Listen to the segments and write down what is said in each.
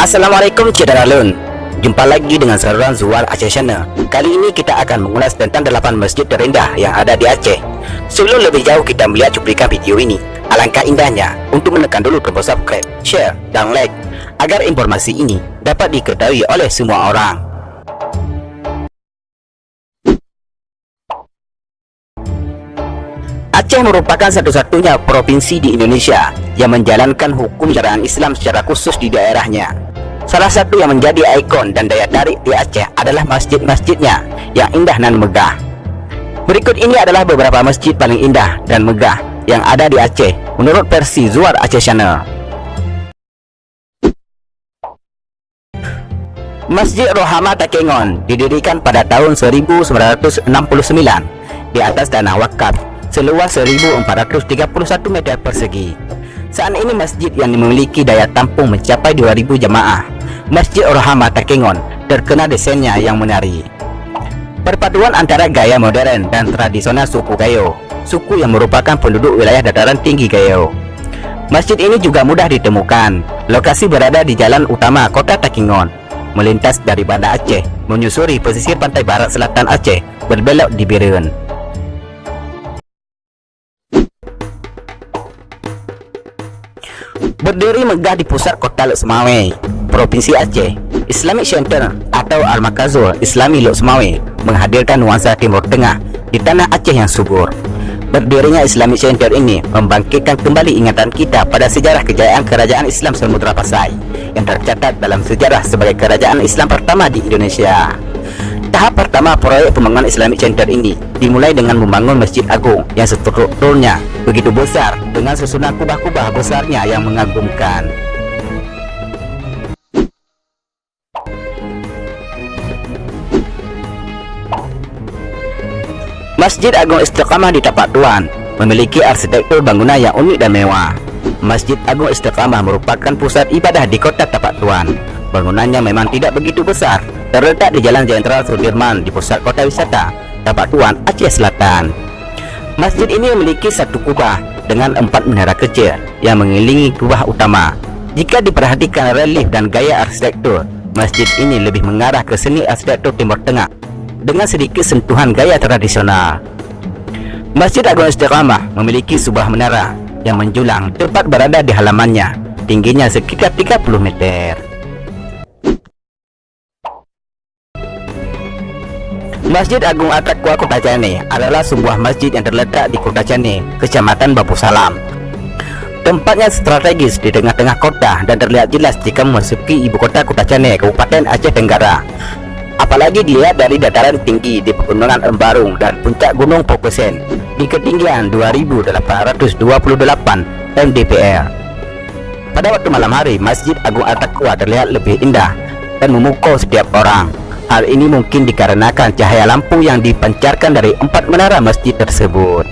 Assalamualaikum Cederalun. Jumpa lagi dengan saluran Zuar Aceh Channel. Kali ini kita akan mengulas tentang 8 masjid terindah yang ada di Aceh. Sebelum lebih jauh kita melihat cuplikan video ini, alangkah indahnya untuk menekan dulu tombol subscribe, share, dan like agar informasi ini dapat diketahui oleh semua orang. Aceh merupakan satu-satunya provinsi di Indonesia yang menjalankan hukum syariat Islam secara khusus di daerahnya. Salah satu yang menjadi ikon dan daya tarik di Aceh adalah masjid-masjidnya yang indah dan megah. Berikut ini adalah beberapa masjid paling indah dan megah yang ada di Aceh menurut versi Zuar Aceh Channel. Masjid Rohama Takengon didirikan pada tahun 1969 di atas tanah wakaf seluas 1.431 meter persegi. Saat ini masjid yang memiliki daya tampung mencapai 2.000 jamaah. Masjid Rohama Takengon terkenal desainnya yang menarik. Perpaduan antara gaya modern dan tradisional suku Gayo, suku yang merupakan penduduk wilayah dataran tinggi Gayo. Masjid ini juga mudah ditemukan. Lokasi berada di jalan utama kota Takengon, melintas dari Banda Aceh, menyusuri pesisir pantai barat selatan Aceh, berbelok di Biren. Berdiri megah di pusat kota Lok Semawe, Provinsi Aceh, Islamic Center atau Al-Makazul Islami Lok Semawe menghadirkan nuansa Timur Tengah di tanah Aceh yang subur. Berdirinya Islamic Center ini membangkitkan kembali ingatan kita pada sejarah kejayaan Kerajaan Islam Samudra Pasai yang tercatat dalam sejarah sebagai kerajaan Islam pertama di Indonesia. Tahap pertama proyek pembangunan Islamic Center ini dimulai dengan membangun Masjid Agung yang strukturnya begitu besar dengan susunan kubah-kubah besarnya yang mengagumkan. Masjid Agung Istiqamah di Tapak Tuan memiliki arsitektur bangunan yang unik dan mewah. Masjid Agung Istiqamah merupakan pusat ibadah di kota Tapak Tuan. Bangunannya memang tidak begitu besar, terletak di Jalan Jenderal Sudirman di pusat kota wisata Tapak Tuan, Aceh Selatan. Masjid ini memiliki satu kubah dengan 4 menara kecil yang mengelilingi kubah utama. Jika diperhatikan relief dan gaya arsitektur, masjid ini lebih mengarah ke seni arsitektur Timur Tengah dengan sedikit sentuhan gaya tradisional. Masjid Agung Istiqamah memiliki sebuah menara yang menjulang tepat berada di halamannya, tingginya sekitar 30 meter. Masjid Agung At-Taqwa Kota Chaneh adalah sebuah masjid yang terletak di Kota Chaneh, Kecamatan Batu Salam. Tempatnya strategis di tengah-tengah kota dan terlihat jelas jika memasuki ibu kota Kota Chaneh, Kabupaten Aceh Tenggara. Apalagi dilihat dari dataran tinggi di Pegunungan Embarung dan puncak Gunung Pokesen di ketinggian 2.828 mdpl. Pada waktu malam hari, Masjid Agung At-Taqwa terlihat lebih indah dan memukau setiap orang. Hal ini mungkin dikarenakan cahaya lampu yang dipancarkan dari 4 menara masjid tersebut.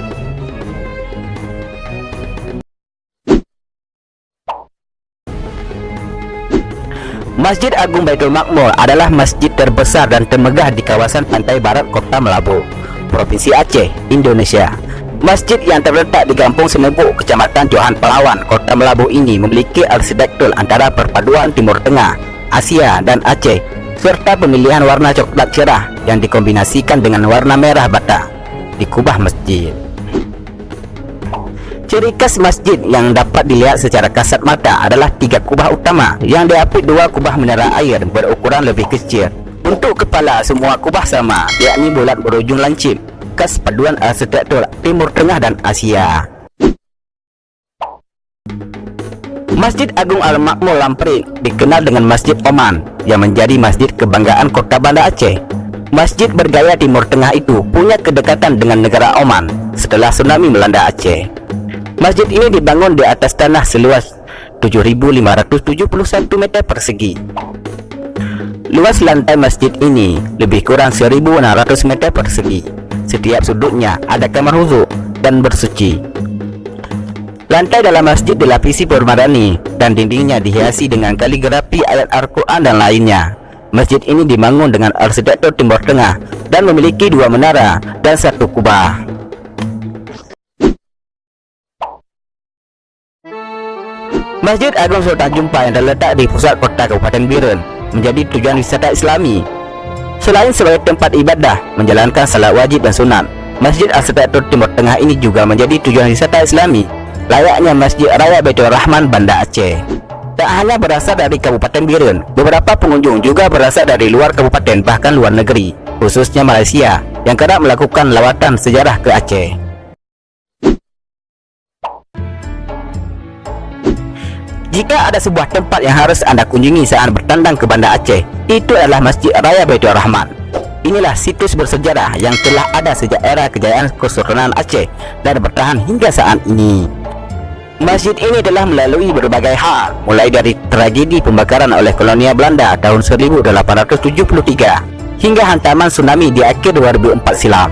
Masjid Agung Baitul Makmur adalah masjid terbesar dan termegah di kawasan pantai barat Kota Melabu, Provinsi Aceh, Indonesia. Masjid yang terletak di Kampung Senebuk, Kecamatan Johan Pelawan, Kota Melabu ini memiliki arsitektur antara perpaduan Timur Tengah, Asia, dan Aceh, serta pemilihan warna coklat cerah yang dikombinasikan dengan warna merah bata di kubah masjid. Ciri khas masjid yang dapat dilihat secara kasat mata adalah 3 kubah utama yang diapit 2 kubah menara air berukuran lebih kecil. Untuk kepala semua kubah sama, yakni bulat berujung lancip, khas paduan arsitektur Timur Tengah dan Asia. Masjid Agung Al-Makmur Lamprit dikenal dengan Masjid Oman yang menjadi masjid kebanggaan kota Banda Aceh. Masjid bergaya Timur Tengah itu punya kedekatan dengan negara Oman setelah tsunami melanda Aceh. Masjid ini dibangun di atas tanah seluas 7.571 meter persegi. Luas lantai masjid ini lebih kurang 1.600 meter persegi. Setiap sudutnya ada kamar wudhu dan bersuci. Lantai dalam masjid dilapisi permadani dan dindingnya dihiasi dengan kaligrafi ayat Al-Quran dan lainnya. Masjid ini dibangun dengan arsitektur Timur Tengah dan memiliki 2 menara dan 1 kubah. Masjid Agung Sultan Jumpa yang terletak di pusat kota Kabupaten Biren menjadi tujuan wisata Islami. Selain sebagai tempat ibadah, menjalankan salat wajib dan sunat, Masjid Arsitektur Timur Tengah ini juga menjadi tujuan wisata Islami, layaknya Masjid Raya Baitur Rahman, Banda Aceh. Tak hanya berasal dari Kabupaten Biren, beberapa pengunjung juga berasal dari luar kabupaten bahkan luar negeri, khususnya Malaysia, yang kerap melakukan lawatan sejarah ke Aceh. Jika ada sebuah tempat yang harus Anda kunjungi saat bertandang ke Banda Aceh, itu adalah Masjid Raya Baitur Rahman. Inilah situs bersejarah yang telah ada sejak era kejayaan Kesultanan Aceh dan bertahan hingga saat ini. Masjid ini telah melalui berbagai hal, mulai dari tragedi pembakaran oleh kolonial Belanda tahun 1873 hingga hantaman tsunami di akhir 2004 silam.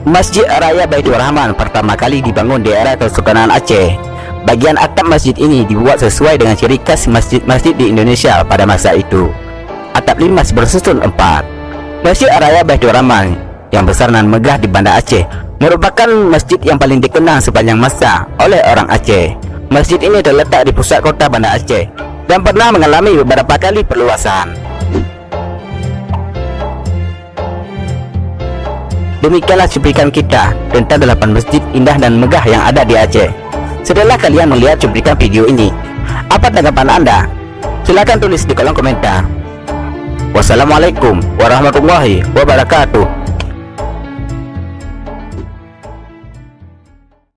Masjid Raya Baitur Rahman pertama kali dibangun di era Kesultanan Aceh. Bagian atap masjid ini dibuat sesuai dengan ciri khas masjid-masjid di Indonesia pada masa itu. Atap limas bersusun 4. Masjid Raya Baitur Rahman yang besar dan megah di Banda Aceh merupakan masjid yang paling dikenal sepanjang masa oleh orang Aceh. Masjid ini terletak di pusat kota Banda Aceh dan pernah mengalami beberapa kali perluasan. Demikianlah cuplikan kita tentang 8 masjid indah dan megah yang ada di Aceh. Setelah kalian melihat cuplikan video ini, apa tanggapan Anda? Silahkan tulis di kolom komentar. Wassalamualaikum warahmatullahi wabarakatuh.